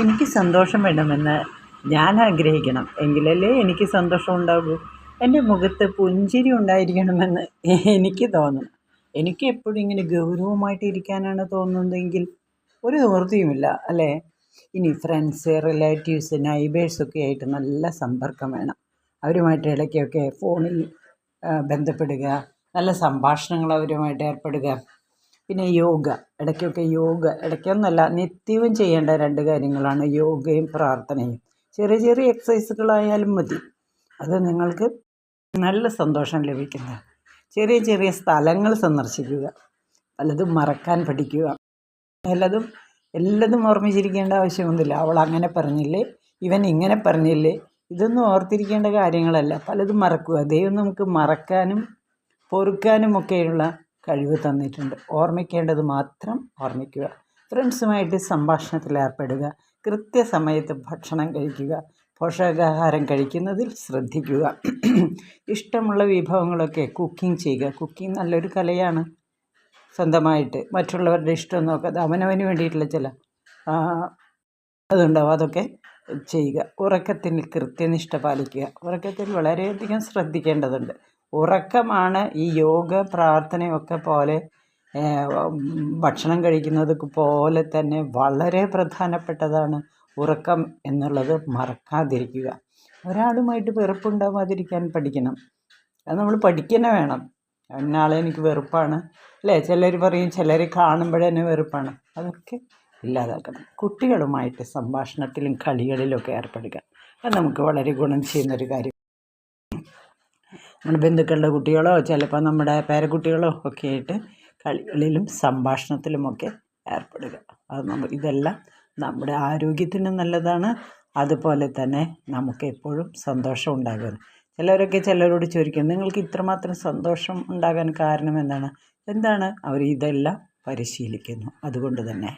എനിക്ക് സന്തോഷം വേണമെന്ന് ഞാൻ ആഗ്രഹിക്കണം. എങ്കിലല്ലേ എനിക്ക് സന്തോഷം ഉണ്ടാകൂ. എൻ്റെ മുഖത്ത് പുഞ്ചിരി ഉണ്ടായിരിക്കണമെന്ന് എനിക്ക് തോന്നണം. എനിക്ക് എപ്പോഴും ഇങ്ങനെ ഗൗരവമായിട്ട് ഇരിക്കാനാണ് തോന്നുന്നതെങ്കിൽ ഒരു നിവൃത്തിയുമില്ല അല്ലേ? ഇനി ഫ്രണ്ട്സ്, റിലേറ്റീവ്സ്, നൈബേഴ്സൊക്കെ ആയിട്ട് നല്ല സമ്പർക്കം വേണം. അവരുമായിട്ട് ഇടയ്ക്കൊക്കെ ഫോണിൽ ബന്ധപ്പെടുക, നല്ല സംഭാഷണങ്ങൾ അവരുമായിട്ട് ഏർപ്പെടുക. പിന്നെ യോഗ, ഇടയ്ക്കൊന്നല്ല നിത്യവും ചെയ്യേണ്ട രണ്ട് കാര്യങ്ങളാണ് യോഗയും പ്രാർത്ഥനയും. ചെറിയ ചെറിയ എക്സസൈസുകളായാലും മതി, അത് നിങ്ങൾക്ക് നല്ല സന്തോഷം ലഭിക്കുന്നത്. ചെറിയ ചെറിയ സ്ഥലങ്ങൾ സന്ദർശിക്കുക, പലതും മറക്കാൻ പഠിക്കുക. എല്ലതും ഓർമ്മിച്ചിരിക്കേണ്ട ആവശ്യമൊന്നുമില്ല. അവൾ അങ്ങനെ പറഞ്ഞില്ലേ, ഇവൻ ഇങ്ങനെ പറഞ്ഞില്ലേ, ഇതൊന്നും ഓർത്തിരിക്കേണ്ട കാര്യങ്ങളല്ല. പലതും മറക്കുക. ദൈവം നമുക്ക് മറക്കാനും പൊറുക്കാനുമൊക്കെയുള്ള കഴിവ് തന്നിട്ടുണ്ട്. ഓർമ്മിക്കേണ്ടത് മാത്രം ഓർമ്മിക്കുക. ഫ്രണ്ട്സുമായിട്ട് സംഭാഷണത്തിൽ ഏർപ്പെടുക. കൃത്യസമയത്ത് ഭക്ഷണം കഴിക്കുക. പോഷകാഹാരം കഴിക്കുന്നതിൽ ശ്രദ്ധിക്കുക. ഇഷ്ടമുള്ള വിഭവങ്ങളൊക്കെ കുക്കിംഗ് ചെയ്യുക. കുക്കിംഗ് നല്ലൊരു കലയാണ്. സ്വന്തമായിട്ട് മറ്റുള്ളവരുടെ ഇഷ്ടം നോക്കാതെ അവനവന് വേണ്ടിയിട്ടുള്ള ചില അതുണ്ടാവും, അതൊക്കെ ചെയ്യുക. ഉറക്കത്തിൽ കൃത്യനിഷ്ഠ പാലിക്കുക. ഉറക്കത്തിൽ വളരെയധികം ശ്രദ്ധിക്കേണ്ടതുണ്ട്. ഉറക്കമാണ് ഈ യോഗ പ്രാർത്ഥനയൊക്കെ പോലെ ഭക്ഷണം കഴിക്കുന്നത് പോലെ തന്നെ വളരെ പ്രധാനപ്പെട്ടതാണ് ഉറക്കം എന്നുള്ളത്. മറക്കാതിരിക്കുക. ഒരാളുമായിട്ട് വെറുപ്പുണ്ടാവാതിരിക്കാൻ പഠിക്കണം. അത് നമ്മൾ പഠിക്കുക വേണം. ഇന്നയാളെ എനിക്ക് വെറുപ്പാണ് അല്ലേ, ചിലർ പറയും, ചിലരെ കാണുമ്പോഴെന്നെ വെറുപ്പാണ്. അതൊക്കെ ഇല്ലാതാക്കണം. കുട്ടികളുമായിട്ട് സംഭാഷണത്തിലും കളികളിലൊക്കെ ഏർപ്പെടുക. അത് നമുക്ക് വളരെ ഗുണം ചെയ്യുന്നൊരു കാര്യം. നമ്മുടെ ബന്ധുക്കളുടെ കുട്ടികളോ ചിലപ്പോൾ നമ്മുടെ പേരക്കുട്ടികളോ ഒക്കെ ആയിട്ട് കളികളിലും സംഭാഷണത്തിലുമൊക്കെ ഏർപ്പെടുക. ഇതെല്ലാം നമ്മുടെ ആരോഗ്യത്തിന് നല്ലതാണ്. അതുപോലെ തന്നെ നമുക്ക് എപ്പോഴും സന്തോഷം ഉണ്ടാകും. ചിലരൊക്കെ ചിലരോട് ചോദിക്കും, നിങ്ങൾക്ക് ഇത്രമാത്രം സന്തോഷം ഉണ്ടാകാൻ കാരണം എന്താണ്? അവർ ഇതെല്ലാം പരിശീലിക്കുന്നു. അതുകൊണ്ട് തന്നെ